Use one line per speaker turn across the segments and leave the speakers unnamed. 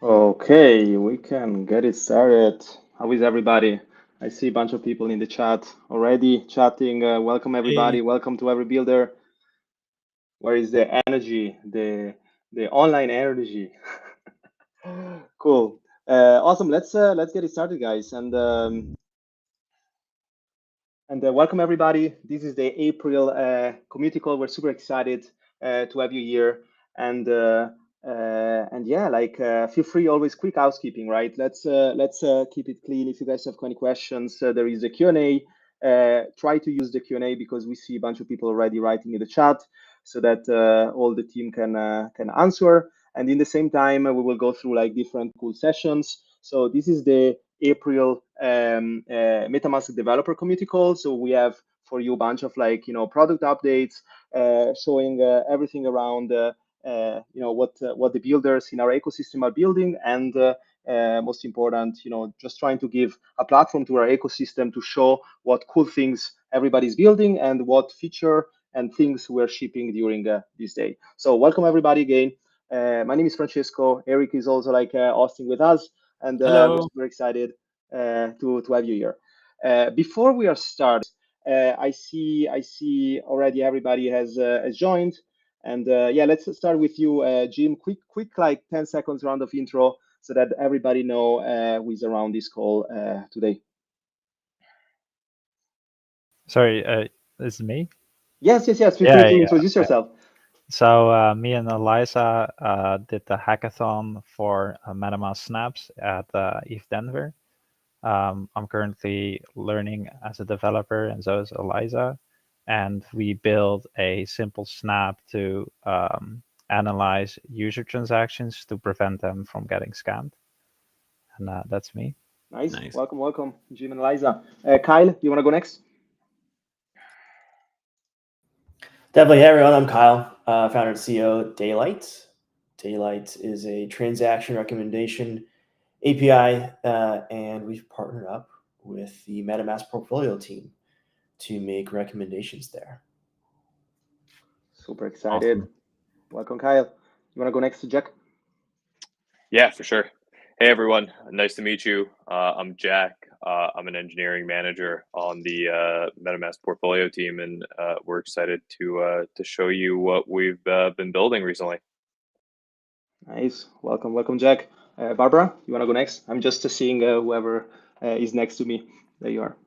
Okay, we can get it started. How is everybody? I see a bunch of people in the chat already chatting. Welcome everybody.
Hey,
Welcome to every builder. Where is the energy? The online energy. Cool. Awesome. Let's get it started, guys. And welcome everybody. This is the April community call. We're super excited to have you here. And yeah, feel free. Always quick housekeeping, right? Let's keep it clean. If you guys have any questions, there is a Q&A. Try to use the Q&A because we see a bunch of people already writing in the chat, so that all the team can answer. And in the same time, we will go through like different cool sessions. So this is the April MetaMask developer community call. So we have for you a bunch of product updates, showing everything around what the builders in our ecosystem are building, and most important, just trying to give a platform to our ecosystem to show what cool things everybody's building and what feature and things we're shipping during this day. So welcome everybody again. My name is Francesco. Eric is also hosting with us, and we're
hello.
super excited to have you here. Before we are started, I see already everybody has joined. And yeah, let's start with you, Jim. Quick, like 10 seconds round of intro so that everybody know who is around this call today.
Sorry, this is me?
Yes. Feel free
Yeah,
to
yeah.
introduce yourself.
So me and Eliza did the hackathon for MetaMask Snaps at ETH Denver. I'm currently learning as a developer, and so is Eliza. And we build a simple snap to analyze user transactions to prevent them from getting scammed. And that's me.
Nice. Welcome, Jim and Eliza. Kyle, you want to go next?
Definitely. Hey, everyone. I'm Kyle, founder and CEO of Daylight. Daylight is a transaction recommendation API, and we've partnered up with the MetaMask Portfolio team to make recommendations there.
Super excited. Awesome. Welcome, Kyle. You want to go next to Jack?
Yeah, for sure. Hey, everyone. Nice to meet you. I'm Jack. I'm an engineering manager on the MetaMask Portfolio team, and we're excited to show you what we've been building recently.
Nice. Welcome, Jack. Barbara, you want to go next? I'm just seeing whoever is next to me. There you are.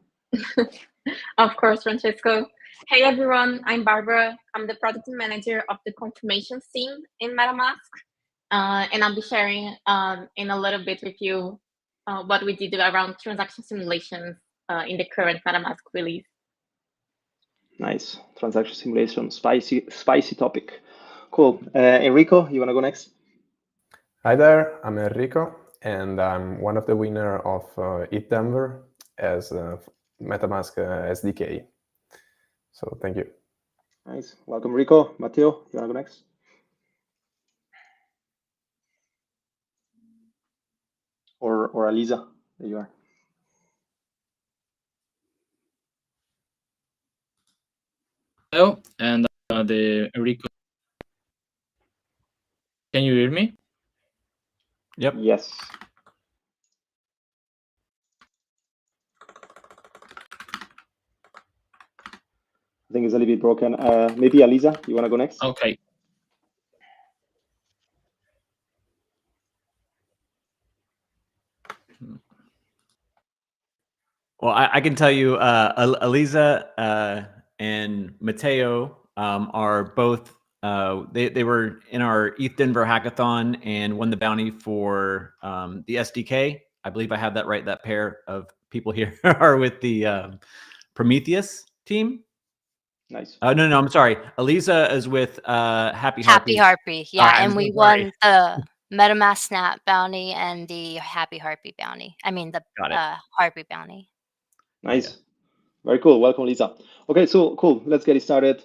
Of course, Francesco. Hey, everyone. I'm Barbara. I'm the product manager of the confirmation team in MetaMask. And I'll be sharing in a little bit with you what we did around transaction simulations in the current MetaMask release.
Nice. Transaction simulation, spicy topic. Cool. Enrico, you want to go next?
Hi there, I'm Enrico, and I'm one of the winner of ETH Denver as MetaMask SDK. So thank you.
Nice. Welcome, Rico. Matteo, you want to go next? Or Aliza, there you are.
Hello, and the Enrico. Can you hear me?
Yep.
Yes. I think it's a little bit broken. Maybe Aliza, you want to go next?
Okay.
Well, I can tell you, Aliza and Matteo are both. They were in our ETH Denver hackathon and won the bounty for the SDK. I believe I have that right. That pair of people here are with the Prometheus team.
Nice.
No, I'm sorry. Aliza is with Happy Harpy.
Happy Harpy, yeah, and we won the MetaMask Snap bounty and the Happy Harpy bounty. I mean the Harpy bounty.
Nice. Very cool. Welcome, Lisa. Okay, so cool. Let's get it started.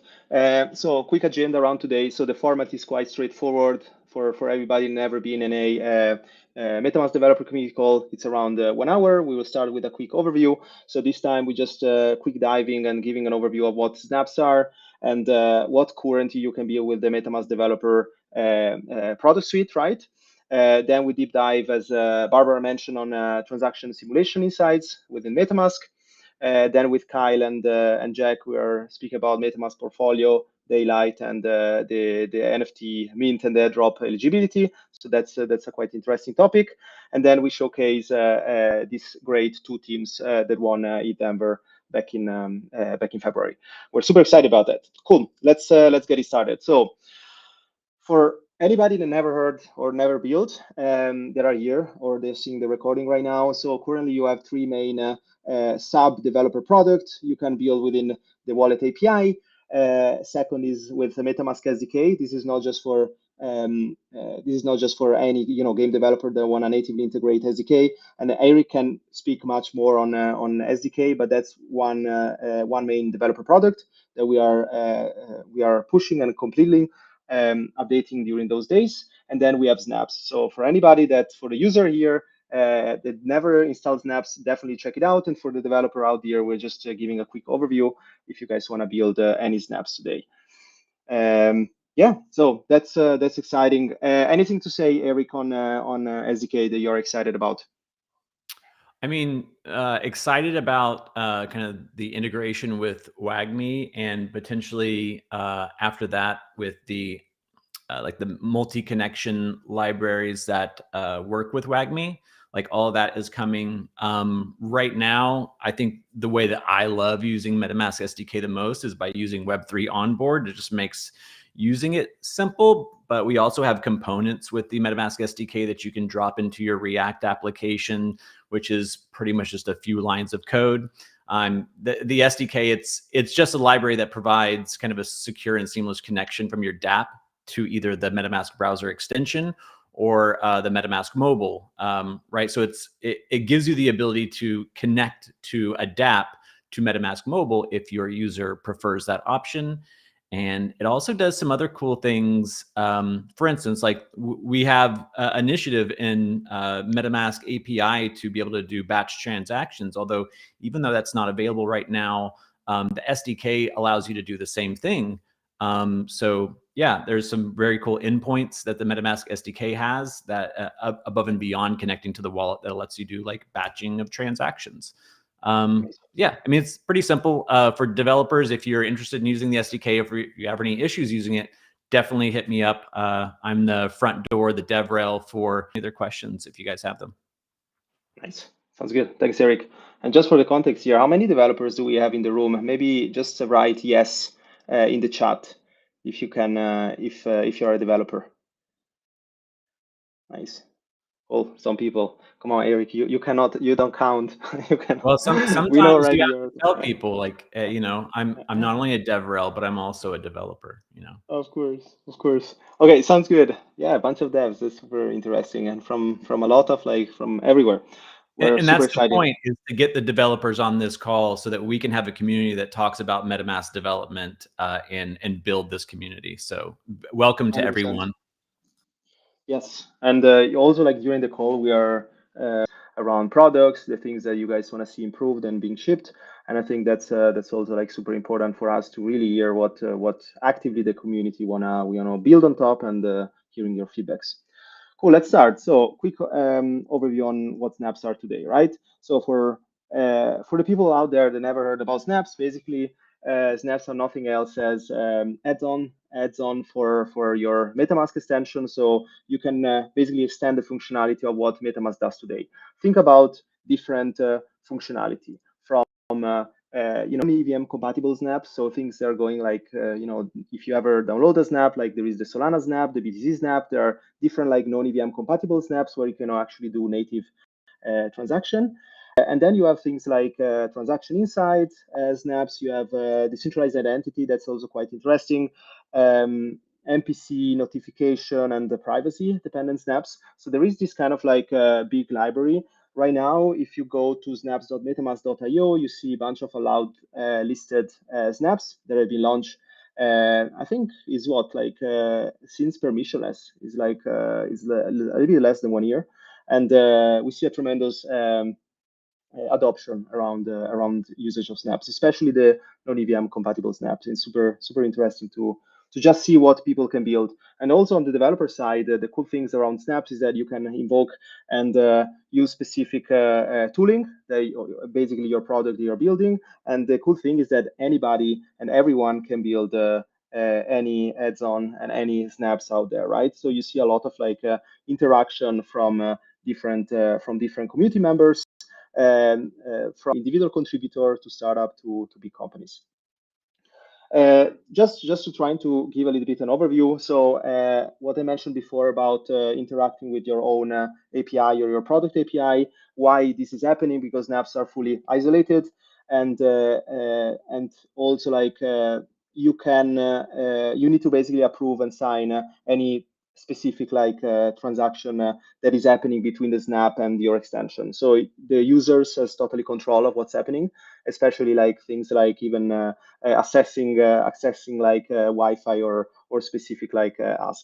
So quick agenda around today. So the format is quite straightforward for everybody. Never been in a MetaMask developer community call. It's around 1 hour. We will start with a quick overview. So this time we just quick diving and giving an overview of what snaps are and what currently you can build with the MetaMask developer product suite, right? Then we deep dive, as Barbara mentioned, on transaction simulation insights within MetaMask. Then with Kyle and Jack, we are speaking about MetaMask Portfolio, Daylight, and the NFT mint and the airdrop eligibility. So that's a quite interesting topic. And then we showcase these great two teams that won ETH Denver back in February. We're super excited about that. Cool. Let's get it started. So for anybody that never heard or never built, that are here or they're seeing the recording right now. So currently you have three main sub developer products you can build within the wallet API. Second is with the MetaMask SDK. This is not just for any game developer that want to natively integrate SDK. And Eric can speak much more on SDK, but that's one main developer product that we are pushing and completely updating during those days. And then we have snaps. So for anybody for the user here that never installed snaps, definitely check it out. And for the developer out there, we're just giving a quick overview if you guys want to build any snaps today. Yeah, so that's exciting. Anything to say, Eric, on SDK that you're excited about?
I mean, excited about kind of the integration with WAGMI, and potentially after that with the like the multi-connection libraries that work with WAGMI. Like all of that is coming. Right now, I think the way that I love using MetaMask SDK the most is by using Web3 onboard. It just makes using it simple, but we also have components with the MetaMask SDK that you can drop into your React application, which is pretty much just a few lines of code. The SDK, it's just a library that provides kind of a secure and seamless connection from your dApp to either the MetaMask browser extension or the MetaMask mobile, right? So it gives you the ability to connect to a dApp to MetaMask mobile if your user prefers that option. And it also does some other cool things. For instance, like we have an initiative in MetaMask API to be able to do batch transactions, although even though that's not available right now, the SDK allows you to do the same thing. So yeah, there's some very cool endpoints that the MetaMask SDK has that above and beyond connecting to the wallet that lets you do like batching of transactions. Yeah, I mean, it's pretty simple for developers. If you're interested in using the SDK, if you have any issues using it, definitely hit me up. I'm the front door, the dev rail for other questions if you guys have them.
Nice. Sounds good. Thanks, Eric. And just for the context here, how many developers do we have in the room? Maybe just write yes in the chat if you can, if you're a developer. Nice. Oh, some people. Come on, Eric, you cannot, you don't count. You cannot.
Well, sometimes
we know already
you have to tell people like, you know, I'm not only a dev rel, but I'm also a developer, you know.
Of course, of course. Okay, sounds good. Yeah, a bunch of devs. That's super interesting, and from a lot of like from everywhere. We're
And
super
that's
excited.
the point, is to get the developers on this call so that we can have a community that talks about MetaMask development and build this community. So welcome to
100%.
everyone.
Yes, and also like during the call, we are around products, the things that you guys want to see improved and being shipped, and I think that's also like super important for us to really hear what actively the community wanna build on top, and hearing your feedbacks. Cool, let's start. So quick overview on what snaps are today, right? So for the people out there that never heard about snaps, basically snaps are nothing else as adds-on for your MetaMask extension. So you can basically extend the functionality of what MetaMask does today. Think about different functionality from EVM compatible snaps. So things that are going like, if you ever download a snap, like there is the Solana snap, the BTC snap, there are different like non-EVM compatible snaps where you can actually do native transaction. And then you have things like transaction insight snaps. You have decentralized identity. That's also quite interesting. MPC notification and the privacy dependent snaps. So there is this kind of like big library. Right now, if you go to snaps.metamask.io, you see a bunch of allowed listed snaps that have been launched. I think is what like since permissionless is like is a little bit less than 1 year, and we see a tremendous adoption around usage of snaps, especially the non-EVM compatible snaps. It's super interesting to just see what people can build. And also on the developer side, the cool things around snaps is that you can invoke and use specific tooling, basically your product that you're building. And the cool thing is that anybody and everyone can build any add-on and any snaps out there, right? So you see a lot of like interaction from different community members, from individual contributor to startup to big companies. Just to trying to give a little bit an overview. So what I mentioned before about interacting with your own API or your product API, why this is happening, because snaps are fully isolated, and also like you need to basically approve and sign any specific like transaction that is happening between the snap and your extension. So the users has totally control of what's happening, especially like things like even accessing like Wi-Fi or specific like apps.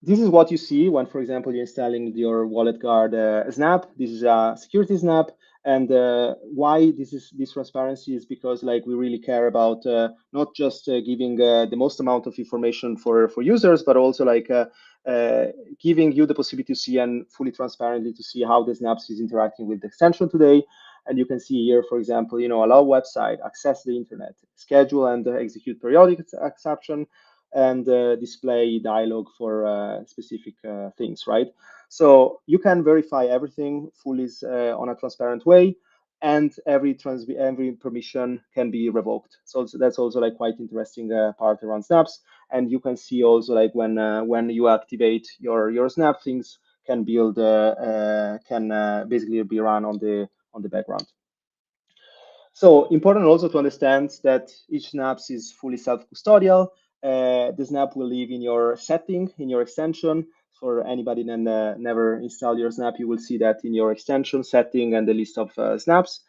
This is what you see when, for example, you're installing your wallet guard snap. This is a security snap. And why this transparency is because like we really care about not just giving the most amount of information for users, but also like giving you the possibility to see and fully transparently to see how the snaps is interacting with the extension today. And you can see here, for example, allow website, access the internet, schedule and execute periodic exception, and display dialogue for specific things, right? So you can verify everything fully on a transparent way, and every permission can be revoked. So that's also like quite interesting part around snaps. And you can see also like when you activate your snap, things can build can basically be run on the background. So important also to understand that each snaps is fully self-custodial. The snap will live in your setting, in your extension. For anybody that never installed your snap, you will see that in your extension setting and the list of snaps.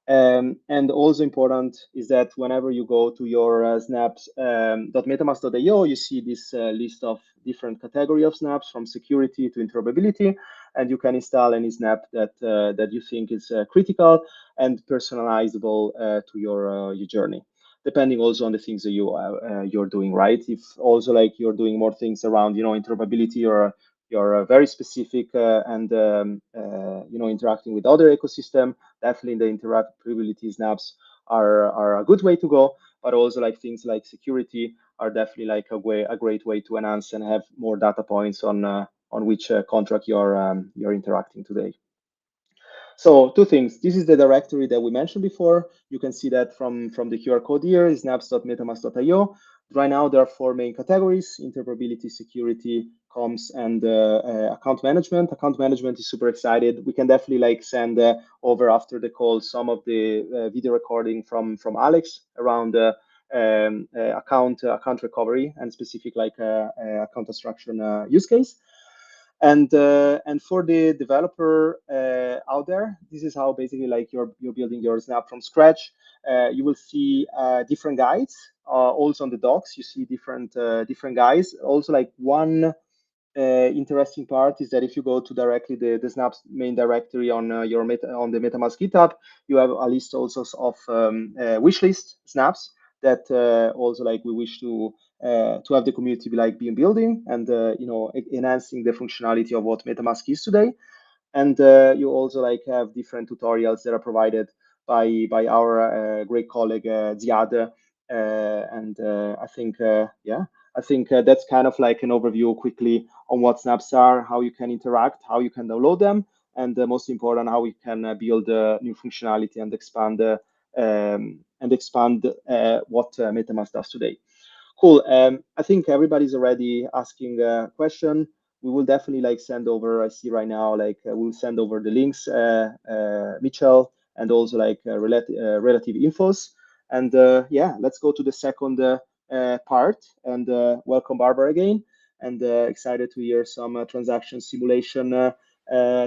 And also important is that whenever you go to your snaps.metamask.io, you see this list of different category of snaps, from security to interoperability, and you can install any snap that you think is critical and personalizable to your journey, depending also on the things that you're doing, right? If also like you're doing more things around interoperability, or you're very specific and interacting with other ecosystem, definitely the interoperability snaps are a good way to go. But also like things like security are definitely like a great way to enhance and have more data points on which contract you're interacting today. So two things. This is the directory that we mentioned before. You can see that from the QR code here, snaps.metamask.io. Right now, there are four main categories: interoperability, security, comms, and account management. Account management is super excited. We can definitely like send over after the call some of the video recording from Alex around account recovery and specific like account abstraction use case. And for the developer out there, this is how basically like you're building your snap from scratch. You will see different guides. Also on the docs, you see different guides. Also, like one interesting part is that if you go to directly the snaps main directory on the MetaMask GitHub, you have a list also of wishlist snaps that also like we wish to have the community like being building and enhancing the functionality of what MetaMask is today. And you also like have different tutorials that are provided by our great colleague Ziad. And I think that's kind of like an overview quickly on what snaps are, how you can interact, how you can download them, and most important, how we can build new functionality and expand what MetaMask does today. Cool. I think everybody's already asking a question. We will definitely like send over. I see right now like we'll send over the links, Mitchell, and also like relative infos. And yeah, let's go to the second part. And welcome, Barbara, again. And excited to hear some transaction simulation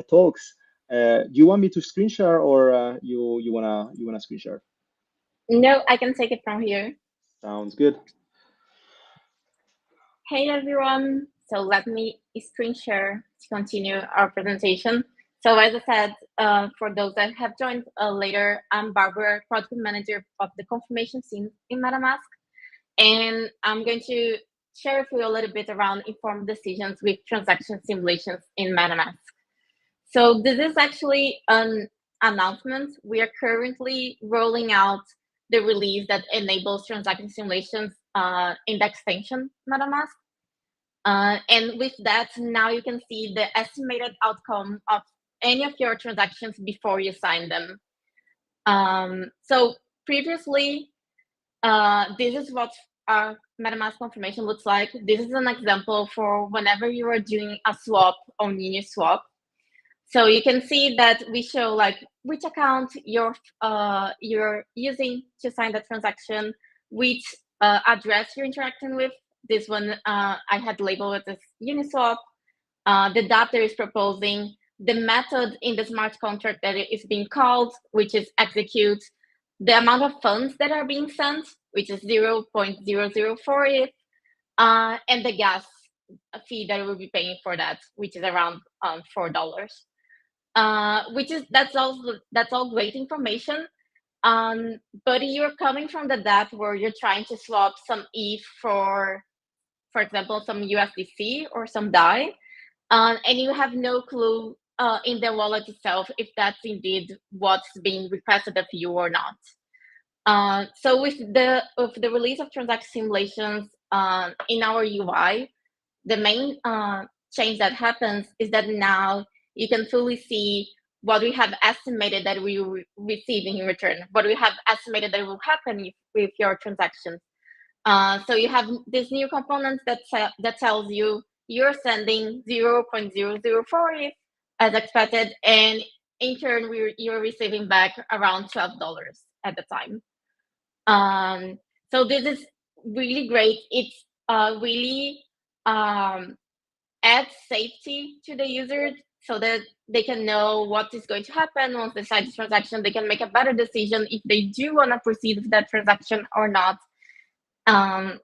talks. Do you want me to screen share, or you wanna screen share?
No, I can take it from here.
Sounds good.
Hey everyone, so let me screen share to continue our presentation. So as I said, for those that have joined later, I'm Barbara, product manager of the confirmation team in MetaMask. And I'm going to share with you a little bit around informed decisions with transaction simulations in MetaMask. So this is actually an announcement. We are currently rolling out the release that enables transaction simulations in the extension MetaMask. And with that, now you can see the estimated outcome of any of your transactions before you sign them. So previously, this is what our MetaMask confirmation looks like. This is an example for whenever you are doing a swap on Uniswap. So you can see that we show like which account you're using to sign the transaction, which address you're interacting with. This one I had labeled as Uniswap. The data is proposing, the method in the smart contract that is being called, which is execute, the amount of funds that are being sent, which is 0.004 ETH, and the gas fee that we'll be paying for that, which is around $4. That's all great information. But you're coming from the depth where you're trying to swap some ETH for for example, some USDC or some DAI, and you have no clue in the wallet itself if that's indeed what's being requested of you or not. So with the release of transaction simulations in our UI, the main change that happens is that now you can fully see what we have estimated that we will receive in return, what we have estimated that will happen with your transactions. So you have this new component that tells you you're sending 0.004 as expected, and in turn you're receiving back around $12 at the time. So this is really great. It's really adds safety to the user so that they can know what is going to happen once they sign the transaction. They can make a better decision if they do want to proceed with that transaction or not. And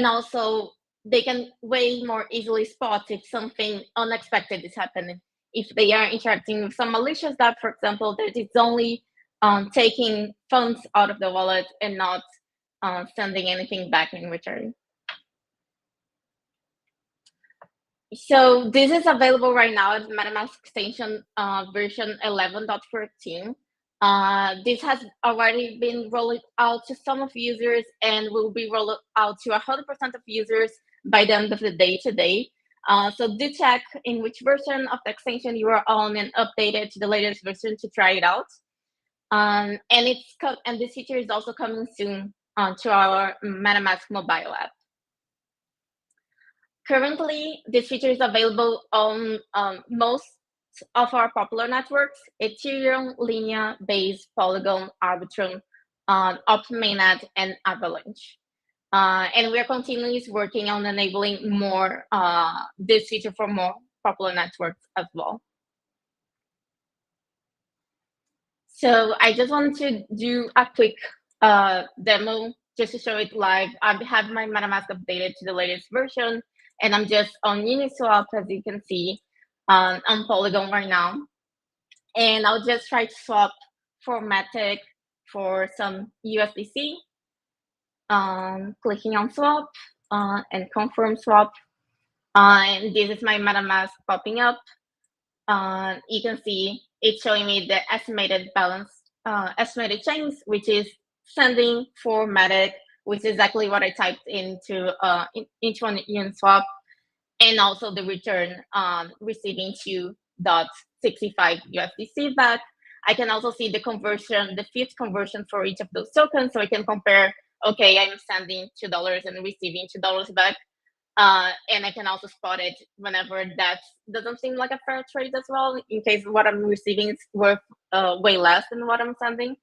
also, they can way more easily spot if something unexpected is happening. If they are interacting with some malicious app, for example, that it's only taking funds out of the wallet and not sending anything back in return. So this is available right now at MetaMask extension version 11.14. This has already been rolled out to some of users and will be rolled out to 100% of users by the end of the day today. So do check in which version of the extension you are on and update it to the latest version to try it out. And this feature is also coming soon to our MetaMask mobile app. Currently, this feature is available on most of our popular networks: Ethereum, Linea, Base, Polygon, Arbitrum, OpMainnet, and Avalanche. And we're continuously working on enabling more this feature for more popular networks as well. So I just wanted to do a quick demo just to show it live. I have my MetaMask updated to the latest version, and I'm just on Uniswap, as you can see, on Polygon right now. And I'll just try to swap for Matic for some USDC. Clicking on swap and confirm swap. And this is my MetaMask popping up. You can see it's showing me the estimated balance, estimated change, which is sending for Matic, which is exactly what I typed into on Uniswap, and also the return receiving 2.65 USDC back. I can also see the conversion, the fifth conversion for each of those tokens, so I can compare. Okay, I'm sending $2 and receiving $2 back. And I can also spot it whenever that doesn't seem like a fair trade as well, in case what I'm receiving is worth way less than what I'm sending.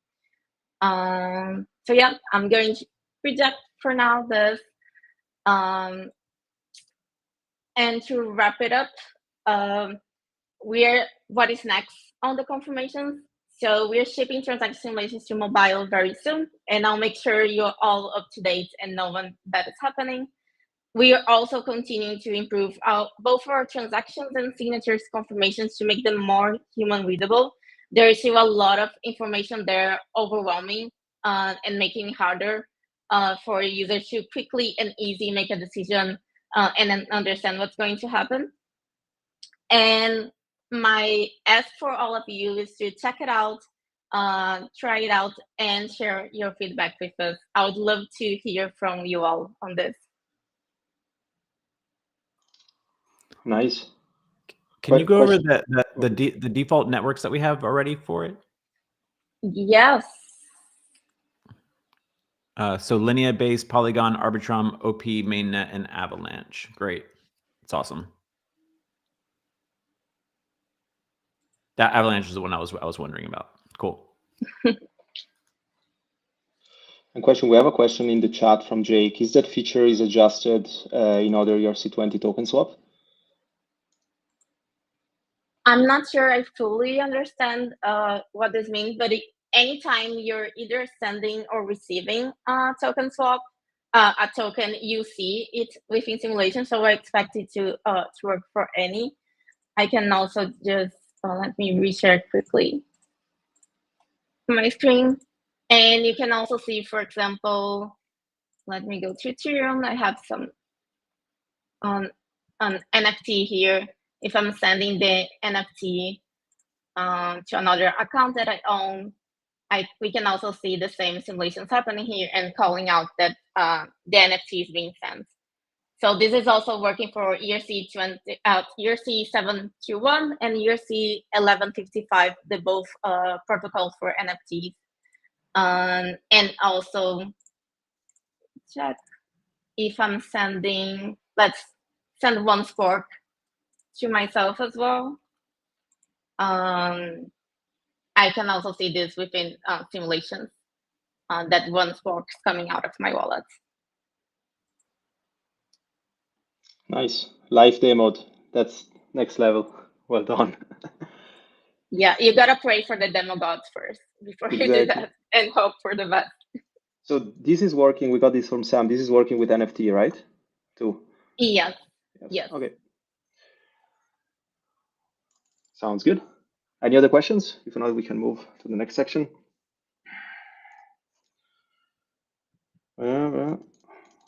So yeah, I'm going to reject for now this. And to wrap it up, what is next on the confirmations? So we're shipping transaction simulations to mobile very soon, and I'll make sure you're all up to date and know when that is happening. We are also continuing to improve both our transactions and signatures confirmations to make them more human readable. There is still a lot of information there, overwhelming and making it harder for users to quickly and easily make a decision and then understand what's going to happen. And my ask for all of you is to check it out, try it out, and share your feedback with us. I would love to hear from you all on this.
Nice.
Can you go over the default networks that we have already for it?
Yes.
So Linea, Base, Polygon, Arbitrum, OP, Mainnet, and Avalanche. Great. It's awesome. That Avalanche is the one I was wondering about. Cool.
We have a question in the chat from Jake. Is that feature adjusted in other ERC20 token swap?
I'm not sure I fully understand what this means, but anytime you're either sending or receiving a token swap, a token, you see it within simulation. So I expect it to work for any. I can also just let me reshare quickly my screen, and you can also see, for example, let me go to Ethereum. I have some NFT here. If I'm sending the NFT to another account that I own, we can also see the same simulations happening here and calling out that the NFT is being sent. So this is also working for ERC 721 and ERC 1155, the both protocols for NFTs. And also check if I'm sending, let's send one fork to myself as well. I can also see this within simulations, that one fork is coming out of my wallet.
Nice. Live demoed. That's next level. Well done.
Yeah, you gotta pray for the demo gods first before you do that and hope for the best.
So this is working. We got this from Sam. This is working with NFT, right? Too.
Yes. Yes.
Okay. Sounds good. Any other questions? If not, we can move to the next section.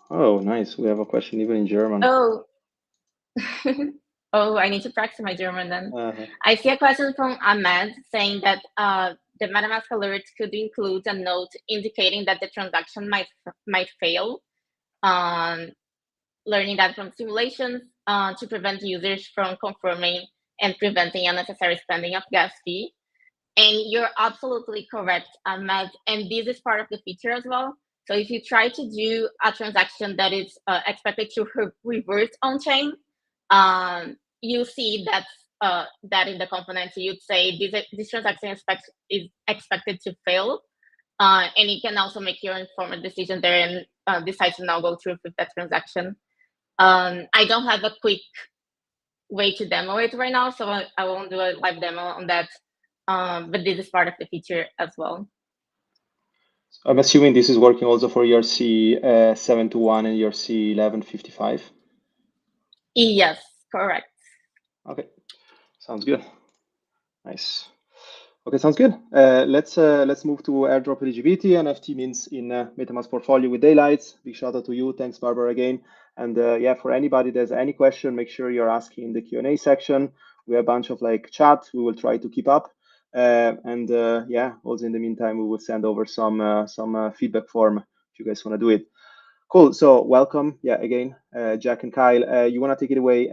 Oh, nice. We have a question even in German.
Oh. Oh, I need to practice my German then. I see a question from Ahmed saying that the MetaMask alert could include a note indicating that the transaction might fail. Learning that from simulations to prevent users from confirming and preventing unnecessary spending of gas fee. And you're absolutely correct, Ahmed. And this is part of the feature as well. So if you try to do a transaction that is expected to revert on chain, you see that in the components. You'd say this transaction is expected to fail, and you can also make your informed decision there and decide to now go through with that transaction. I don't have a quick way to demo it right now, so I won't do a live demo on that. But this is part of the feature as well.
I'm assuming this is working also for ERC 721 and ERC 1155.
Yes, correct.
Okay, sounds good. Nice. Okay, sounds good. Let's move to airdrop eligibility and NFT mints in MetaMask Portfolio with Daylight. Big shout out to you. Thanks, Barbara, again. And yeah, for anybody there's any question, make sure you're asking in the Q&A section. We have a bunch of chat. We will try to keep up. And yeah, also in the meantime, we will send over some feedback form if you guys want to do it. Cool. So welcome. Yeah, again, Jack and Kyle. You want to take it away?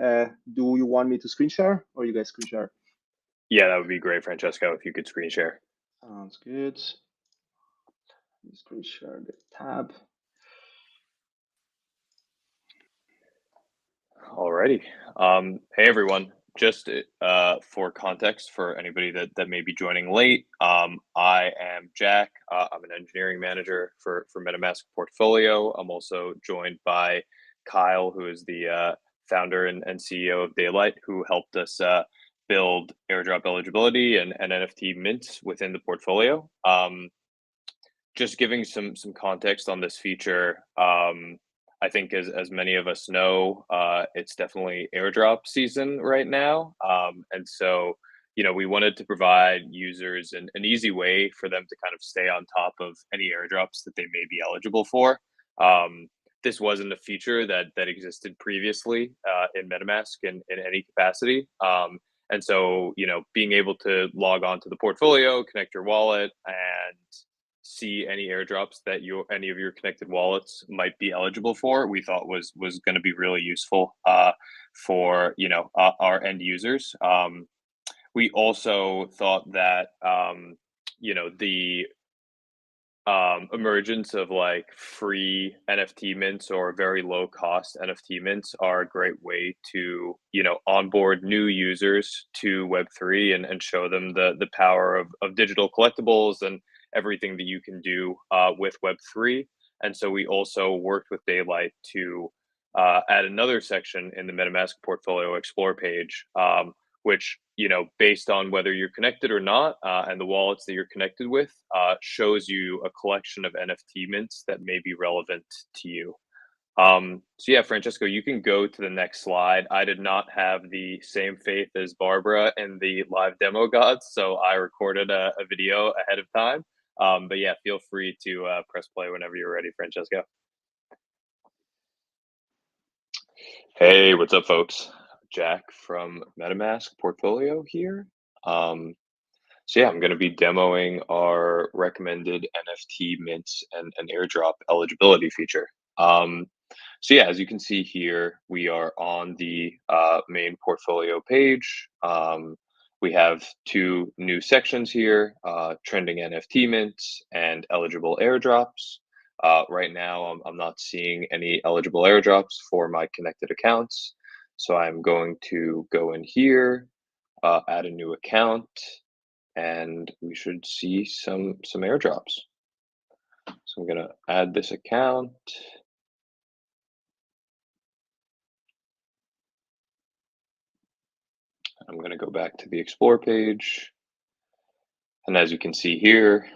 Do you want me to screen share or you guys screen share?
Yeah, that would be great, Francesco, if you could screen share.
Sounds good. Screen share the tab.
Alrighty. Hey, everyone. Just for context, for anybody that may be joining late, I am Jack. I'm an engineering manager for MetaMask Portfolio. I'm also joined by Kyle, who is the founder and CEO of Daylight, who helped us build airdrop eligibility and NFT mints within the portfolio. Just giving some context on this feature, I think as many of us know, it's definitely airdrop season right now. And so, we wanted to provide users an easy way for them to kind of stay on top of any airdrops that they may be eligible for. This wasn't a feature that existed previously in MetaMask in any capacity. And so, being able to log on to the portfolio, connect your wallet, and see any airdrops that any of your connected wallets might be eligible for, we thought was going to be really useful for our end users. We also thought that the emergence of free NFT mints or very low cost NFT mints are a great way to onboard new users to Web3 and show them the power of digital collectibles and everything that you can do with Web3. And so we also worked with Daylight to add another section in the MetaMask Portfolio Explore page, which, based on whether you're connected or not, and the wallets that you're connected with, shows you a collection of NFT mints that may be relevant to you. So yeah, Francesco, you can go to the next slide. I did not have the same faith as Barbara in the live demo gods, so I recorded a video ahead of time. But yeah, feel free to press play whenever you're ready, Francesco. Hey, what's up, folks? Jack from MetaMask Portfolio here. So yeah, I'm going to be demoing our recommended NFT mints and airdrop eligibility feature. So yeah, as you can see here, we are on the main portfolio page. We have two new sections here, trending NFT mints and eligible airdrops. Right now, I'm not seeing any eligible airdrops for my connected accounts. So I'm going to go in here, add a new account, and we should see some airdrops. So I'm gonna add this account. I'm gonna go back to the Explore page. And as you can see here,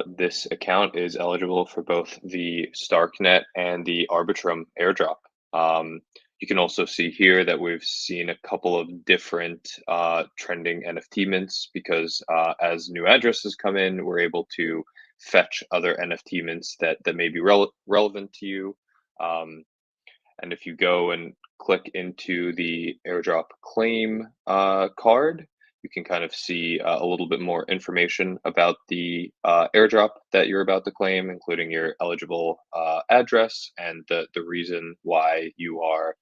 this account is eligible for both the Starknet and the Arbitrum airdrop. You can also see here that we've seen a couple of different trending NFT mints because as new addresses come in, we're able to fetch other NFT mints that may be relevant to you. And if you go and click into the airdrop claim card, you can kind of see a little bit more information about the airdrop that you're about to claim, including your eligible address and the reason why you are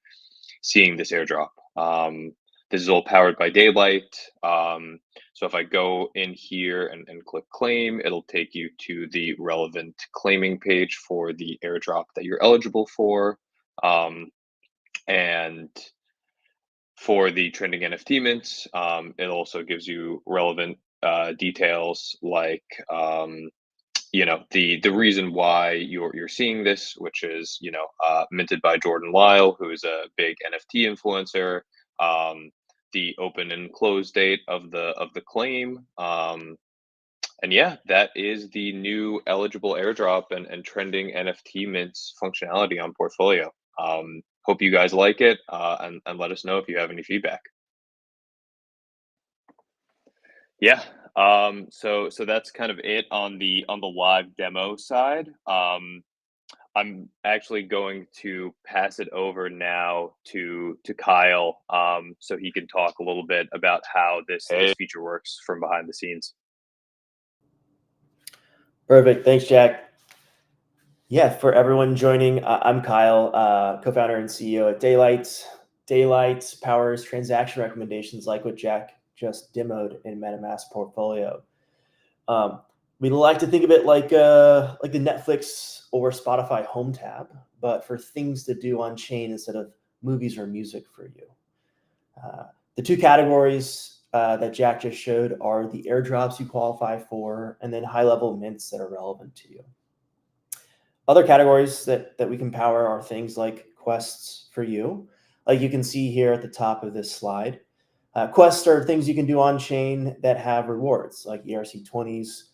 seeing this airdrop. This is all powered by Daylight. So if I go in here and click claim, it'll take you to the relevant claiming page for the airdrop that you're eligible for. And for the trending NFT mints, it also gives you relevant details like the reason why you're seeing this, which is minted by Jordan Lyle, who is a big NFT influencer, the open and close date of the claim, and yeah, that is the new eligible airdrop and trending NFT mints functionality on Portfolio. Hope you guys like it, and let us know if you have any feedback. Yeah, so that's kind of it on the live demo side. I'm actually going to pass it over now to Kyle, so he can talk a little bit about how this feature works from behind the scenes.
Perfect. Thanks, Jack. Yeah, for everyone joining, I'm Kyle, co-founder and CEO at Daylight. Daylight powers transaction recommendations like what Jack just demoed in MetaMask Portfolio. We like to think of it like the Netflix or Spotify home tab, but for things to do on chain instead of movies or music for you. The two categories that Jack just showed are the airdrops you qualify for, and then high-level mints that are relevant to you. Other categories that we can power are things like quests for you. Like you can see here at the top of this slide. Quests are things you can do on chain that have rewards like ERC20s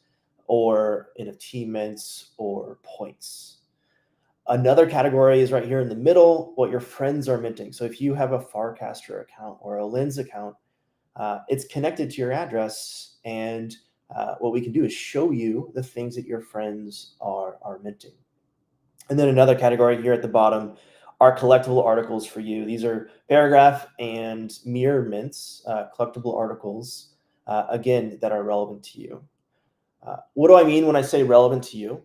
or NFT mints or points. Another category is right here in the middle, what your friends are minting. So if you have a Farcaster account or a Lens account, it's connected to your address, and what we can do is show you the things that your friends are minting. And then another category here at the bottom are collectible articles for you. These are paragraph and mirror mints, collectible articles, again, that are relevant to you. What do I mean when I say relevant to you?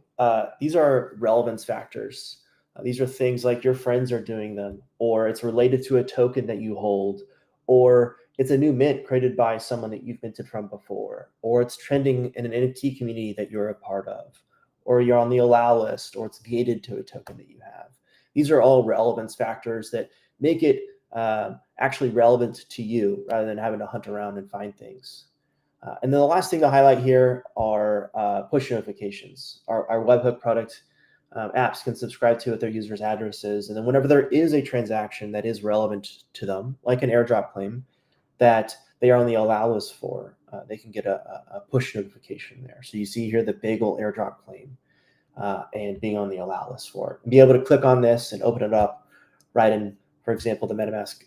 These are relevance factors. These are things like your friends are doing them, or it's related to a token that you hold, or it's a new mint created by someone that you've minted from before, or it's trending in an NFT community that you're a part of, or you're on the allow list, or it's gated to a token that you have. These are all relevance factors that make it actually relevant to you rather than having to hunt around and find things. And then the last thing to highlight here are push notifications. Our webhook product apps can subscribe to what their users' addresses. And then whenever there is a transaction that is relevant to them, like an airdrop claim, that they are on the allow list for, they can get a push notification there. So you see here the Bagel airdrop claim and being on the allow list for it. And be able to click on this and open it up right in, for example, the MetaMask,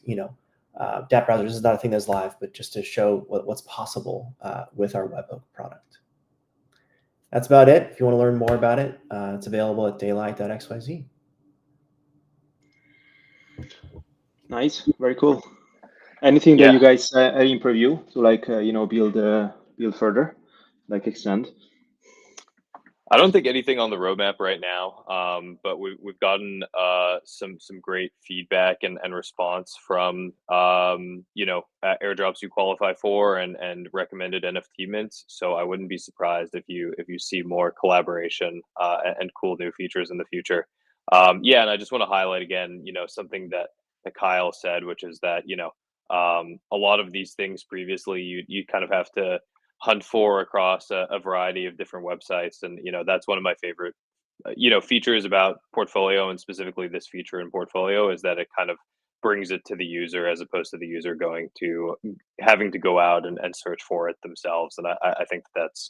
dApp browser. This is not a thing that's live, but just to show what's possible with our webhook product. That's about it. If you want to learn more about it, it's available at daylight.xyz.
Nice, very cool. Anything that you guys are in preview to like build further, like extend?
I don't think anything on the roadmap right now, but we've gotten some great feedback and response from airdrops you qualify for and recommended NFT mints. So I wouldn't be surprised if you see more collaboration and cool new features in the future. And I just want to highlight again, something that Kyle said, which is that a lot of these things previously you kind of have to hunt for across a variety of different websites, and that's one of my favorite features about Portfolio, and specifically this feature in Portfolio, is that it kind of brings it to the user as opposed to the user having to go out and search for it themselves. And I think that's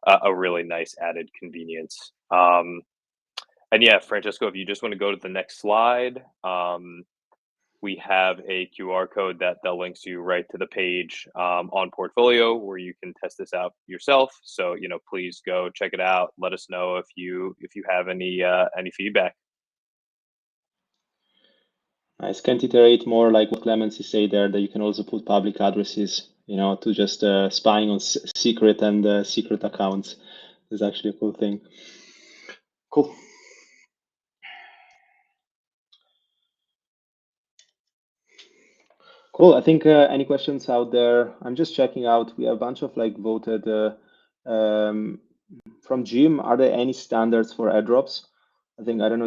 a really nice added convenience. And yeah, Francesco, if you just want to go to the next slide, we have a QR code that links you right to the page on Portfolio where you can test this out yourself. So please go check it out. Let us know if you have any feedback.
Nice. Can't iterate more like what Clemency say there, that you can also put public addresses, to just spying on secret and secret accounts. Is actually a cool thing. Cool. Cool. I think any questions out there? I'm just checking out. We have a bunch of like voted from Jim. Are there any standards for airdrops? I don't know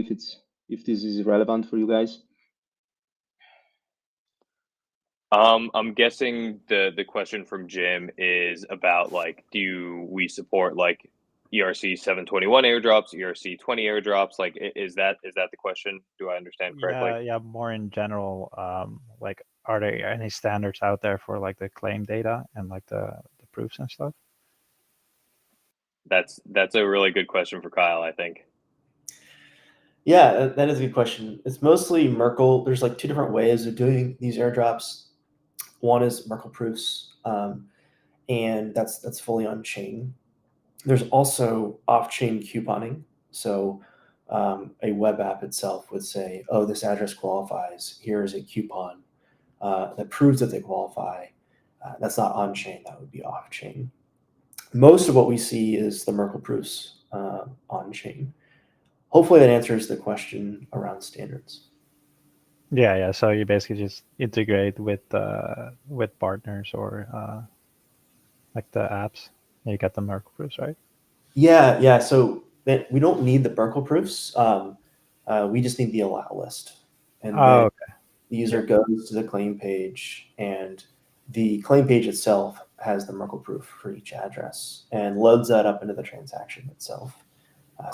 if this is relevant for you guys.
I'm guessing the question from Jim is about like, do we support like ERC 721 airdrops, ERC 20 airdrops? Like, is that the question? Do I understand correctly?
Yeah, more in general. Like, are there any standards out there for like the claim data and like the proofs and stuff?
That's a really good question for Kyle, I think.
Yeah, that is a good question. It's mostly Merkle. There's like two different ways of doing these airdrops. One is Merkle proofs, and that's fully on chain. There's also off-chain couponing. So a web app itself would say, oh, this address qualifies. Here is a coupon that proves that they qualify. That's not on-chain. That would be off-chain. Most of what we see is the Merkle proofs on-chain. Hopefully that answers the question around standards.
Yeah. So you basically just integrate with partners or like the apps. You get the Merkle proofs, right?
Yeah. So we don't need the Merkle proofs. We just need the allow list. And then the user goes to the claim page, and the claim page itself has the Merkle proof for each address and loads that up into the transaction itself.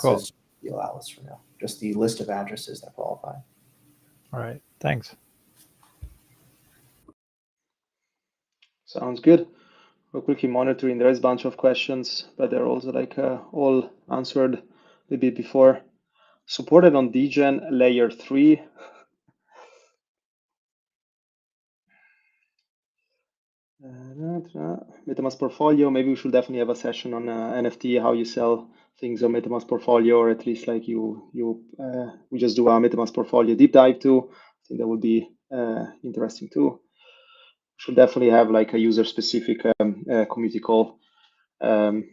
Cool.
So it's the allow list for now, just the list of addresses that qualify.
All right, thanks.
Sounds good. We're quickly monitoring. There is a bunch of questions, but they're also like all answered a bit before. Supported on DGen layer 3. MetaMask Portfolio. Maybe we should definitely have a session on NFT, how you sell things on MetaMask Portfolio, or at least like we just do a MetaMask Portfolio deep dive too. I think that would be interesting too. Should definitely have like a user specific community call. Cool.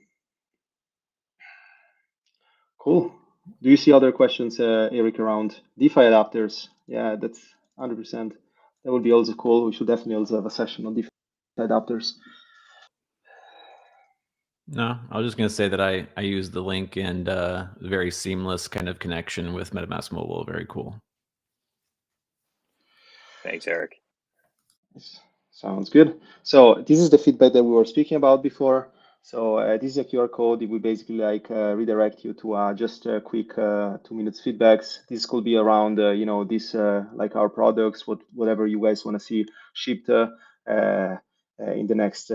Do you see other questions, Eric, around DeFi adapters? Yeah, that's 100%. That would be also cool. We should definitely also have a session on DeFi adapters.
No, I was just going to say that I use the link, and very seamless kind of connection with MetaMask Mobile. Very cool.
Thanks, Eric.
Sounds good. So this is the feedback that we were speaking about before. So this is a QR code. It will basically like redirect you to just a quick 2 minutes feedbacks. This could be around this like our products, whatever you guys want to see shipped in the next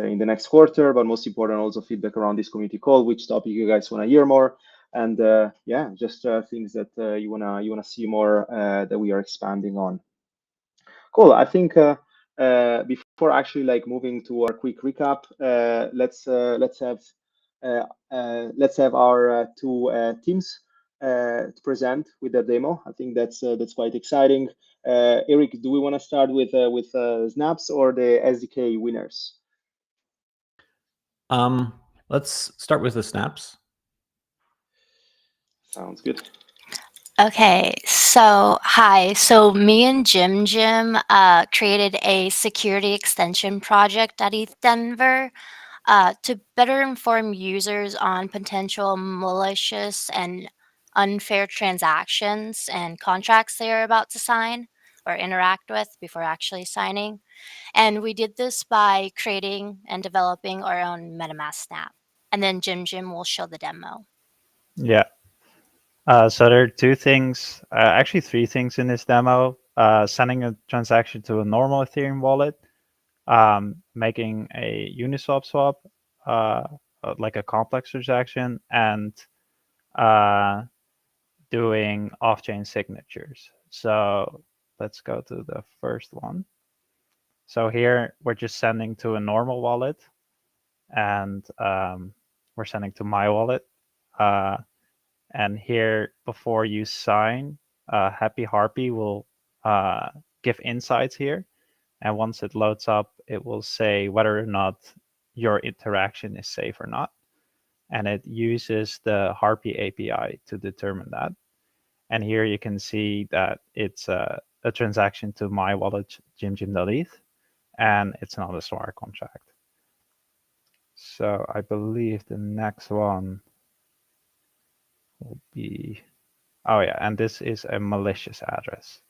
quarter. But most important, also feedback around this community call, which topic you guys want to hear more, and just things that you wanna see more that we are expanding on. Cool. I think before actually like moving to our quick recap, let's have our two teams to present with the demo. I think that's quite exciting. Eric, do we want to start with snaps or the SDK winners?
Let's start with the snaps.
Sounds good.
Okay, so hi. So me and Jim created a security extension project at ETH Denver to better inform users on potential malicious and unfair transactions and contracts they are about to sign or interact with before actually signing. And we did this by creating and developing our own MetaMask snap. And then Jim will show the demo.
Yeah. So there are two things, actually three things in this demo. Sending a transaction to a normal Ethereum wallet, making a Uniswap swap, like a complex transaction, and doing off-chain signatures. So let's go to the first one. So here we're just sending to a normal wallet, and we're sending to my wallet. And here, before you sign, Happy Harpy will give insights here. And once it loads up, it will say whether or not your interaction is safe or not. And it uses the Harpy API to determine that. And here you can see that it's a transaction to my wallet, jimjim.eth, and it's not a smart contract. So I believe the next one will be, oh yeah, and this is a malicious address.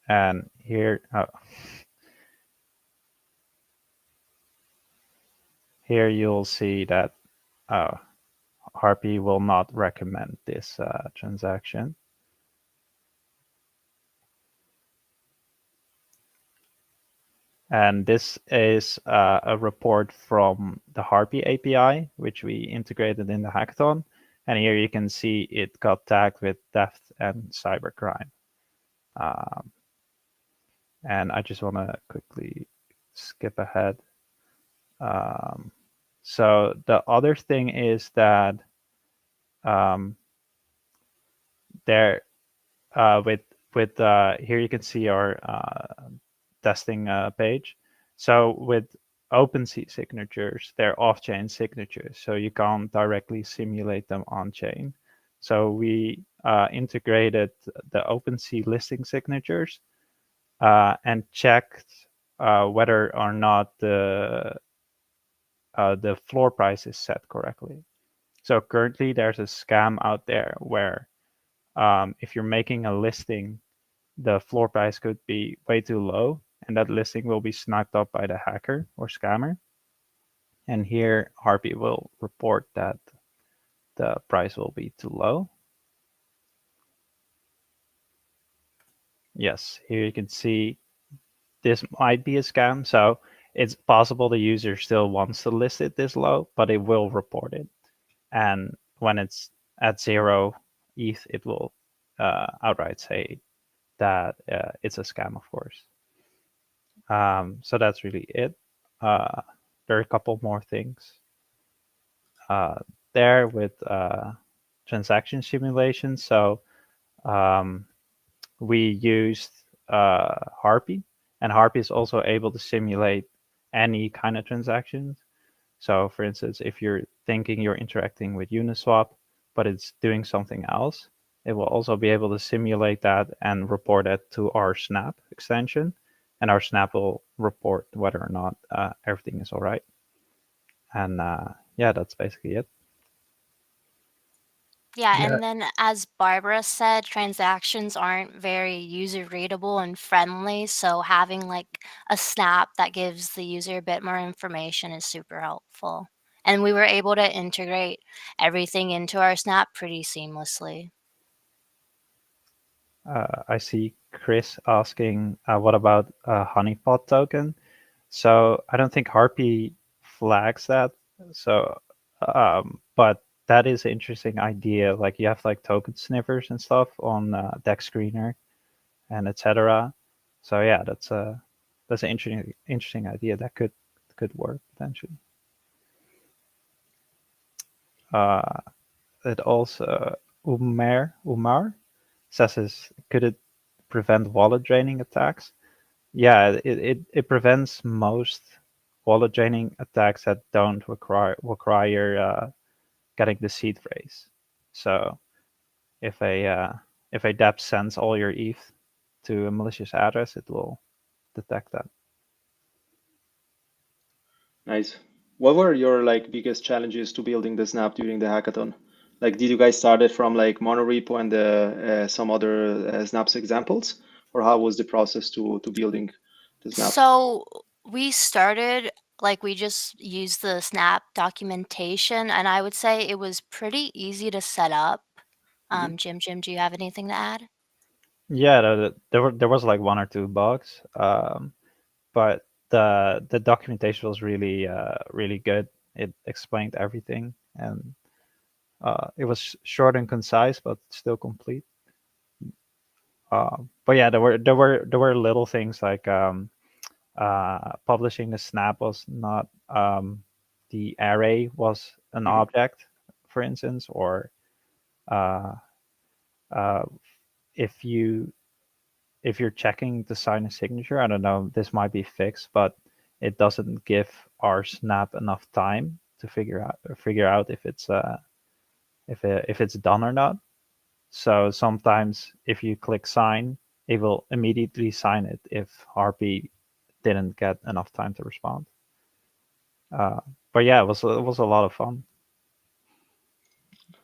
And here, here you'll see that Harpy will not recommend this transaction. And this is a report from the Harpy API, which we integrated in the hackathon. And here you can see it got tagged with theft and cybercrime. And I just want to quickly skip ahead. So the other thing is that there, with here you can see our testing page. So with OpenSea signatures, they're off-chain signatures, so you can't directly simulate them on-chain. So we integrated the OpenSea listing signatures and checked whether or not the floor price is set correctly. So currently there's a scam out there where if you're making a listing, the floor price could be way too low, and that listing will be snapped up by the hacker or scammer. And here Harpy will report that the price will be too low. Yes, here you can see this might be a scam. So it's possible the user still wants to list it this low, but it will report it. And when it's at 0 ETH, it will outright say that it's a scam, of course. So that's really it. There are a couple more things there with transaction simulation. So we used Harpy, and Harpy is also able to simulate any kind of transactions. So for instance, if you're thinking you're interacting with Uniswap, but it's doing something else, it will also be able to simulate that and report it to our Snap extension. And our Snap will report whether or not everything is all right. And yeah, that's basically it.
Yeah, and then as Barbara said, transactions aren't very user readable and friendly. So having like a snap that gives the user a bit more information is super helpful. And we were able to integrate everything into our snap pretty seamlessly.
I see Chris asking, what about a honeypot token? So I don't think Harpy flags that. So, but that is an interesting idea. Like you have like token sniffers and stuff on Dex Screener and etc. So yeah, that's an interesting idea that could work potentially. It also Umar says, could it prevent wallet draining attacks. Yeah, it prevents most wallet draining attacks that don't require getting the seed phrase. So if a depp sends all your ETH to a malicious address, it will detect that.
Nice. What were your like biggest challenges to building the snap during the hackathon? Like, did you guys start it from like monorepo and some other snaps examples, or how was the process to building the snap?
So we started like we just used the snap documentation, and I would say it was pretty easy to set up. Jim, do you have anything to add?
Yeah, there was like 1 or 2 bugs, but the documentation was really good. It explained everything, and it was short and concise, but still complete. But yeah, there were little things like publishing the snap was not the array was an object, for instance, or uh, if you're checking the signer signature, I don't know, this might be fixed, but it doesn't give our snap enough time to figure out if it's if it's done or not. So sometimes if you click sign, it will immediately sign it if Harpy didn't get enough time to respond. But yeah, it was a lot of fun.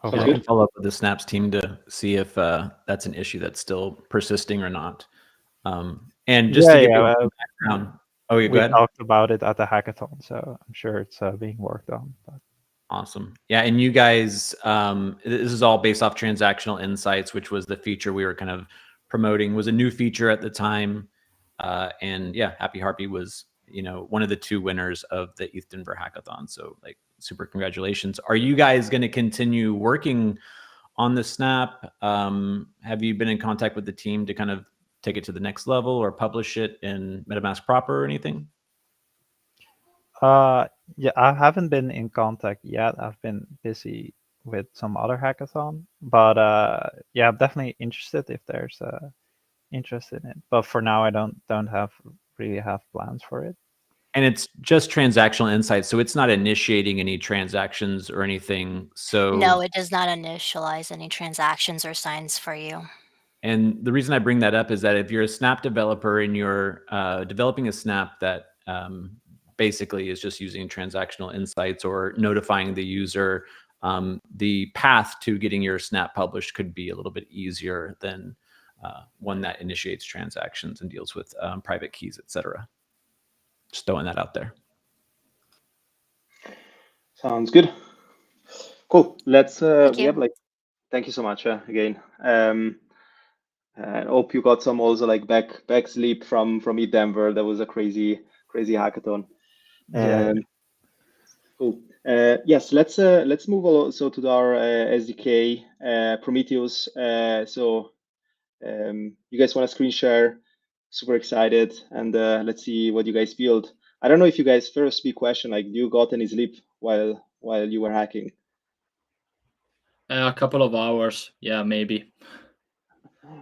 Yeah, I can follow up with the Snaps team to see if that's an issue that's still persisting or not. And just to give you a background, go ahead.
We talked about it at the hackathon, so I'm sure it's being worked on. But.
Awesome. Yeah, and you guys, this is all based off transactional insights, which was the feature we were kind of promoting, was a new feature at the time. And yeah, Happy Harpy was, one of the 2 winners of the ETH Denver hackathon. So like, super congratulations. Are you guys going to continue working on the snap? Have you been in contact with the team to kind of take it to the next level or publish it in MetaMask proper or anything?
Yeah, I haven't been in contact yet. I've been busy with some other hackathon, but yeah, I'm definitely interested if there's interest in it. But for now, I don't really have plans for it.
And it's just transactional insights, so it's not initiating any transactions or anything. So
no, it does not initialize any transactions or signs for you.
And the reason I bring that up is that if you're a Snap developer and you're developing a Snap that basically is just using transactional insights or notifying the user, the path to getting your Snap published could be a little bit easier than one that initiates transactions and deals with private keys, etc. Just throwing that out there.
Sounds good. Cool. Let's thank you so much again. I hope you got some also like back sleep from ETH Denver. That was a crazy hackathon. Cool. Yes, let's move also to our SDK Prometheus. So you guys want to screen share? Super excited, and let's see what you guys build. I don't know if you guys, first big question, like, do you got any sleep while you were hacking?
A couple of hours, yeah, maybe.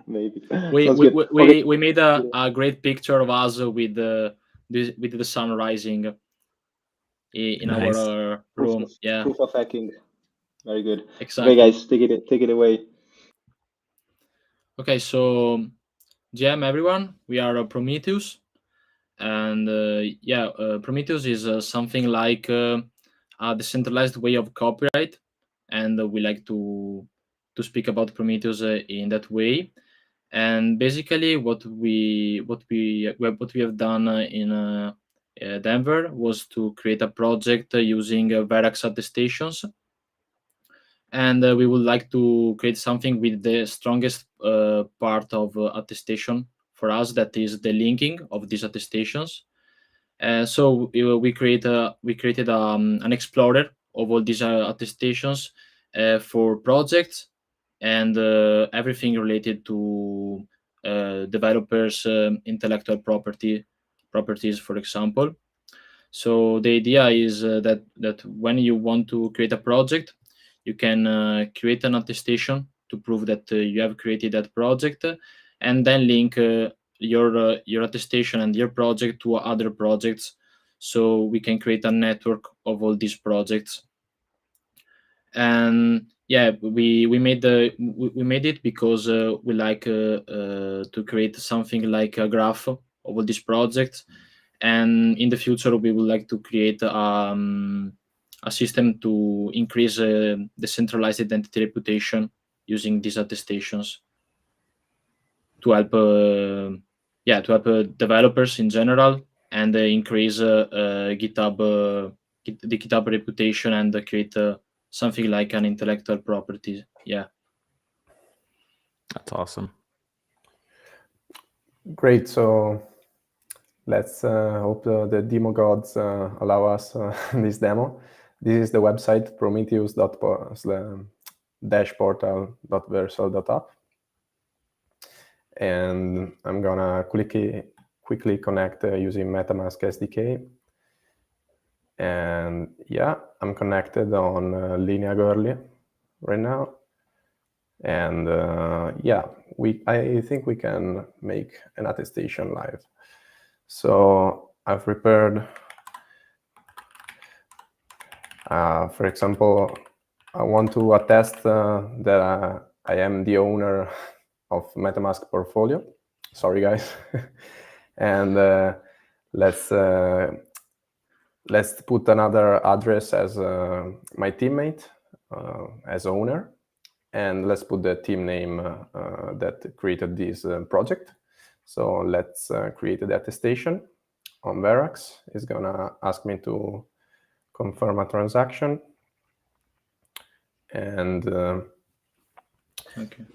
Maybe.
We made a great picture of us with the sun rising in
Nice.
our room.
Proof of hacking. Very good.
Exactly.
Okay, guys, take it away.
Okay, so GM everyone, we are Prometheus, and Prometheus is something like a decentralized way of copyright, and we like to speak about Prometheus in that way. And basically, what we have done in Denver was to create a project using Verax attestations, and we would like to create something with the strongest part of attestation for us, that is the linking of these attestations. So we created an explorer of all these attestations for projects and everything related to developers' intellectual properties, for example. So the idea is that when you want to create a project, you can create an attestation to prove that you have created that project, and then link your attestation and your project to other projects, so we can create a network of all these projects. And yeah, we made it because we like to create something like a graph of all these projects, and in the future we would like to create a system to increase the centralized identity reputation using these attestations to help developers in general, and increase GitHub the GitHub reputation, and create something like an intellectual property. Yeah,
That's awesome.
Great. So let's hope the demo gods allow us this demo. This is the website prometheus.portal.versal.app. And I'm gonna quickly connect using MetaMask SDK. And yeah, I'm connected on Linea Girly right now. And yeah, I think we can make an attestation live. So I've prepared, for example, I want to attest that I am the owner of MetaMask Portfolio. Sorry, guys. And let's put another address as my teammate as owner. And let's put the team name that created this project. So let's create the attestation on Verax. It's gonna ask me to confirm a transaction. And
okay.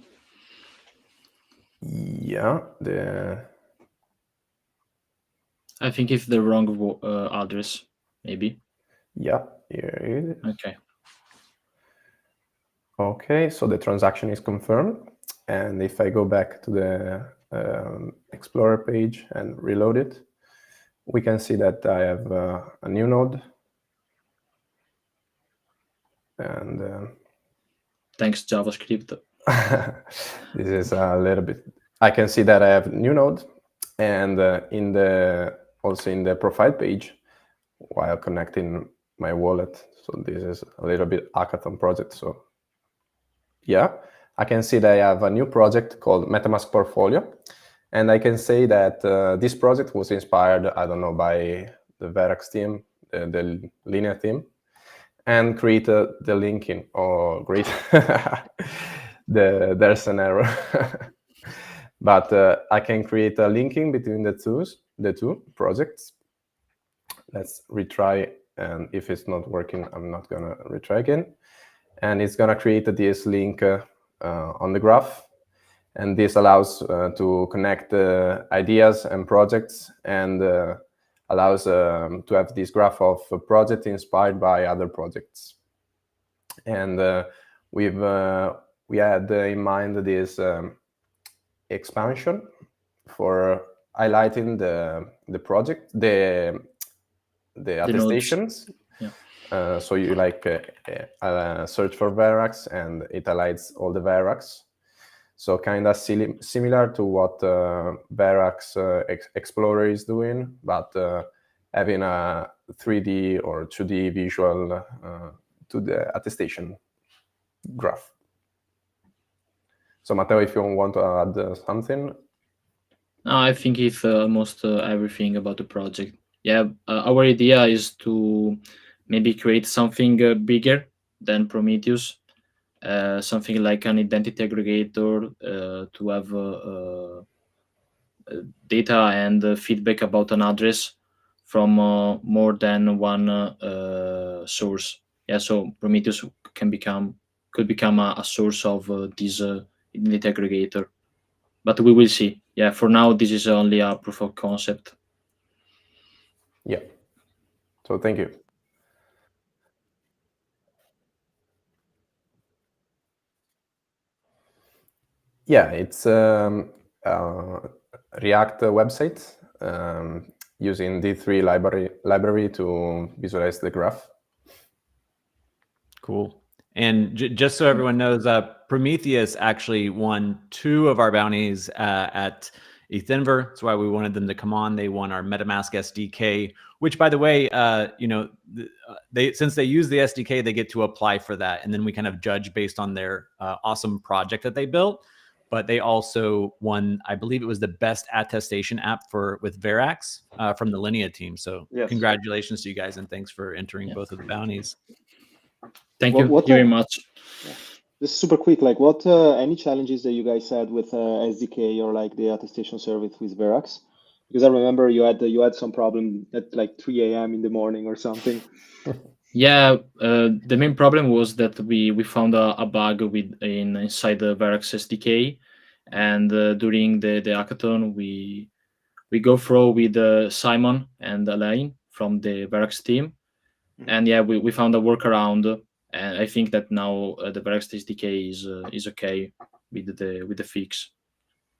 Yeah,
I think it's the wrong address, maybe.
Yeah, here it is.
Okay.
Okay, so the transaction is confirmed. And if I go back to the Explorer page and reload it, we can see that I have a new node. And
thanks, JavaScript.
This is a little bit. I can see that I have a new node, and also in the profile page while connecting my wallet. So this is a little bit hackathon project. So yeah, I can see that I have a new project called MetaMask Portfolio, and I can say that this project was inspired, I don't know, by the Verax team, the Linea team, and created the linking. Oh, great! There's an error. But I can create a linking between the two projects. Let's retry, and if it's not working, I'm not gonna retry again. And it's gonna create this link on the graph, and this allows to connect ideas and projects, and allows to have this graph of a project inspired by other projects. And we had in mind this expansion for highlighting the project, the attestations.
Yeah.
So you search for Verax, and it highlights all the Verax. So kind of similar to what Verax Explorer is doing, but having a 3D or 2D visual to the attestation graph. So Matteo, if you want to add something.
No, I think it's almost everything about the project. Yeah, our idea is to maybe create something bigger than Prometheus, something like an identity aggregator to have data and feedback about an address from more than one source. Yeah, so Prometheus could become a source of this identity aggregator, but we will see. Yeah, for now this is only a proof of concept.
Yeah. So thank you. Yeah, it's React website using D3 library to visualize the graph.
Cool. And just so everyone knows, Prometheus actually won 2 of our bounties at ETH Denver. That's why we wanted them to come on. They won our MetaMask SDK, which, by the way, since they use the SDK, they get to apply for that, and then we kind of judge based on their awesome project that they built. But they also won, I believe it was the best attestation app with Verax from the Linea team. So congratulations to you guys, and thanks for entering both of the bounties.
Thank you very much.
Yeah. Just super quick, like what any challenges that you guys had with SDK or like the attestation service with Verax? Because I remember you had some problem at like 3 a.m. in the morning or something.
Yeah, the main problem was that we found a bug inside the Verax SDK, and during the hackathon we go through with Simon and Elaine from the Verax team, and yeah, we found a workaround, and I think that now the Verax SDK is okay with the fix.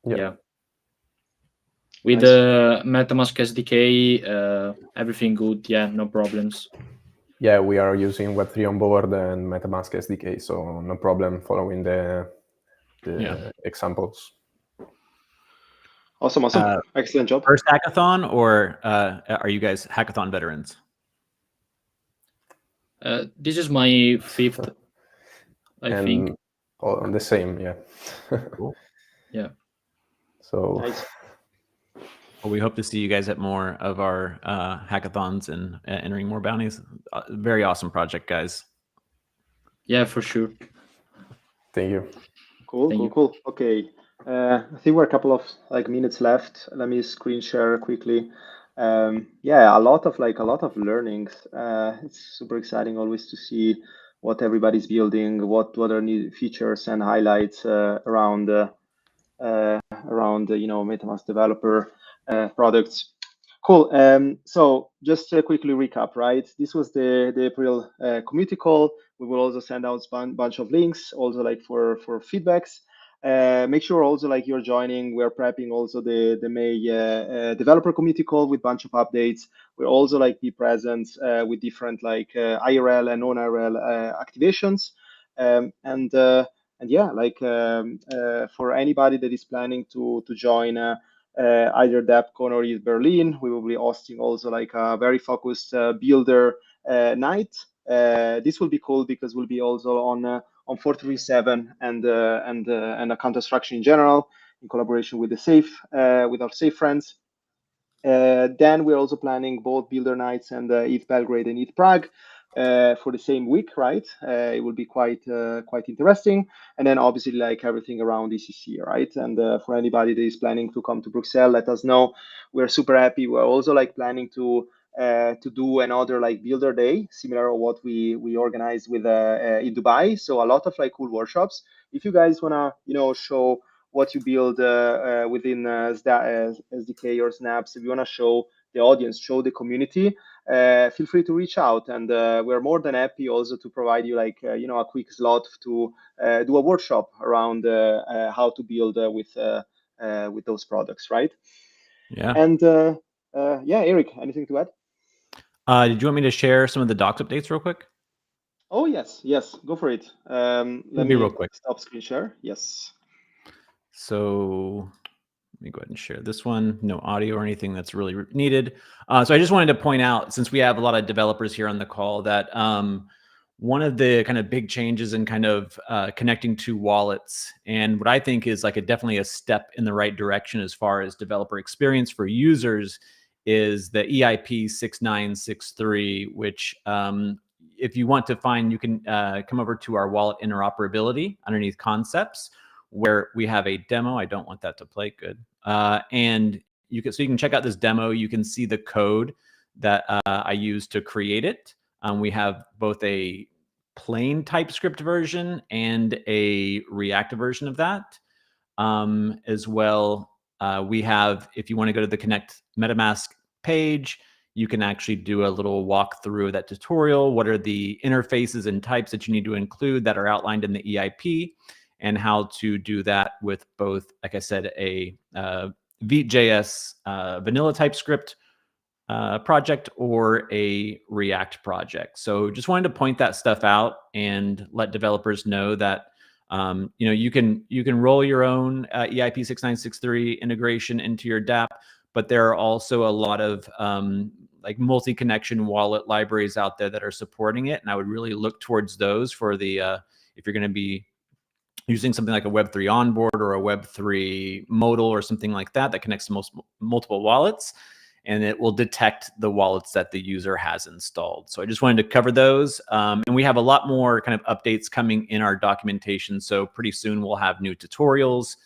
Yeah. With the MetaMask SDK, everything good. Yeah, no problems.
Yeah, we are using Web3 on board and MetaMask SDK, so no problem following the examples.
Awesome. Excellent job.
First hackathon, or are you guys hackathon veterans?
This is my 5th, I think.
Oh, the same, yeah.
Cool.
Yeah.
So.
Nice.
Well, we hope to see you guys at more of our hackathons and entering more bounties. Very awesome project, guys.
Yeah, for sure.
Thank you.
Cool. Okay. I think we're a couple of minutes left. Let me screen share quickly. Yeah, a lot of learnings. It's super exciting always to see what everybody's building, what are new features and highlights around MetaMask developer products. Cool. So just to quickly recap, right? This was the April community call. We will also send out a bunch of links, also for feedbacks. Make sure also you're joining. We're prepping also the May developer community call with a bunch of updates. We'll also be present with different IRL and non-IRL activations. And yeah, for anybody that is planning to join either DevCon or ETH Berlin, we will be hosting also a very focused builder night. This will be cool because we'll be also on 437 and account structure in general in collaboration with with our safe friends. Then we're also planning both builder nights and ETH Belgrade and ETH Prague for the same week, right? It will be quite interesting. And then obviously everything around ECC, right? And for anybody that is planning to come to Brussels, let us know. We're super happy. We're also planning to do another builder day, similar to what we organized with in Dubai. So a lot of cool workshops. If you guys wanna show what you build within SDK or Snaps, if you wanna show the audience, show the community, feel free to reach out, and we're more than happy also to provide you a quick slot to do a workshop around how to build with those products, right?
Yeah.
And yeah, Eric, anything to add?
Did you want me to share some of the docs updates real quick?
Oh yes, go for it. Let me
real quick.
Stop screen share. Yes.
So let me go ahead and share this one. No audio or anything that's really needed. So I just wanted to point out, since we have a lot of developers here on the call, that one of the kind of big changes in kind of connecting to wallets, and what I think is definitely a step in the right direction as far as developer experience for users, is the EIP 6963, which if you want to find, you can come over to our wallet interoperability underneath concepts, where we have a demo. I don't want that to play. Good. And you can check out this demo. You can see the code that I used to create it. We have both a plain TypeScript version and a React version of that. As well, we have, if you want to go to the Connect MetaMask page, you can actually do a little walkthrough of that tutorial. What are the interfaces and types that you need to include that are outlined in the EIP, and how to do that with both, like I said, a Vite.js vanilla TypeScript project or a React project. So just wanted to point that stuff out and let developers know that you can roll your own EIP 6963 integration into your dApp, but there are also a lot of like multi-connection wallet libraries out there that are supporting it, and I would really look towards those for the if you're going to be using something like a Web3 onboard or a Web3 modal or something like that that connects to multiple wallets, and it will detect the wallets that the user has installed. So I just wanted to cover those. And we have a lot more kind of updates coming in our documentation. So pretty soon we'll have new tutorials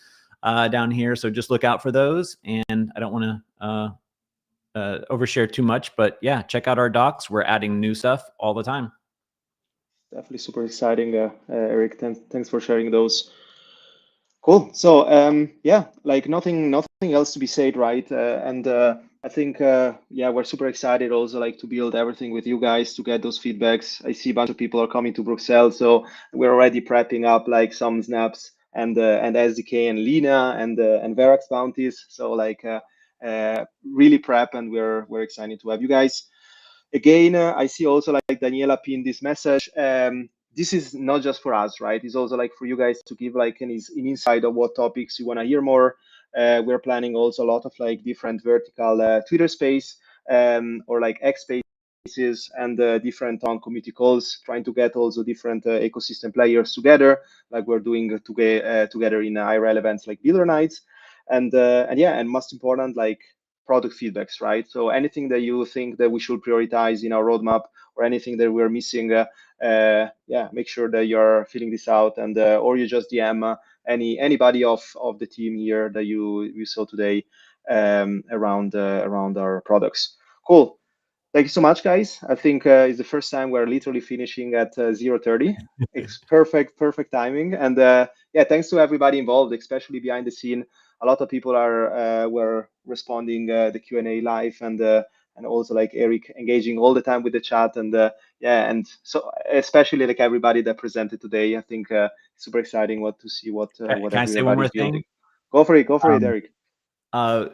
down here. So just look out for those. And I don't want to overshare too much, but yeah, check out our docs. We're adding new stuff all the time.
Definitely super exciting, Eric. Thanks for sharing those. Cool. So yeah, like nothing else to be said, right? And I think yeah, we're super excited also like to build everything with you guys to get those feedbacks. I see a bunch of people are coming to Bruxelles, so we're already prepping up like some snaps and SDK and Lina and Verax bounties. So like really prep, and we're excited to have you guys. Again, I see also like Daniela pinned this message. This is not just for us, right? It's also like for you guys to give like an insight of what topics you want to hear more. We're planning also a lot of like different vertical Twitter space or like X spaces and different on community calls, trying to get also different ecosystem players together, like we're doing together in IRL events like Builder Nights. And yeah, and most important, like product feedbacks, right? So anything that you think that we should prioritize in our roadmap or anything that we're missing, yeah, make sure that you're filling this out, and or you just DM anybody of the team here that you saw today around our products. Cool. Thank you so much, guys. I think it's the first time we're literally finishing at 0:30. It's perfect timing. And yeah, thanks to everybody involved, especially behind the scene. A lot of people were responding the Q&A live, and also like Eric engaging all the time with the chat, and yeah, and so especially like everybody that presented today. I think super exciting to see what
Can I say one more
everybody's building.
thing?
Go for it, Eric.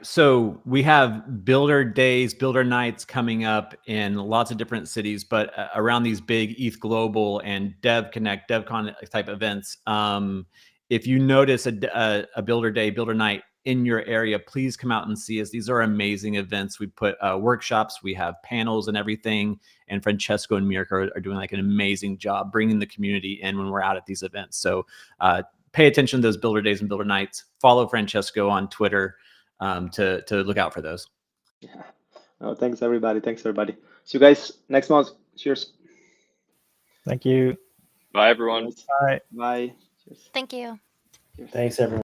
So we have builder days, builder nights coming up in lots of different cities, but around these big ETH Global and Dev Connect, DevCon type events. If you notice a builder day, builder night in your area, please come out and see us. These are amazing events. We put workshops, we have panels and everything. And Francesco and Mirka are doing like an amazing job bringing the community in when we're out at these events. So pay attention to those builder days and builder nights. Follow Francesco on Twitter to look out for those.
Yeah. Oh, thanks everybody. See you guys next month. Cheers.
Thank you.
Bye, everyone.
Bye.
Bye. Cheers.
Thank you.
Cheers.
Thanks, everyone.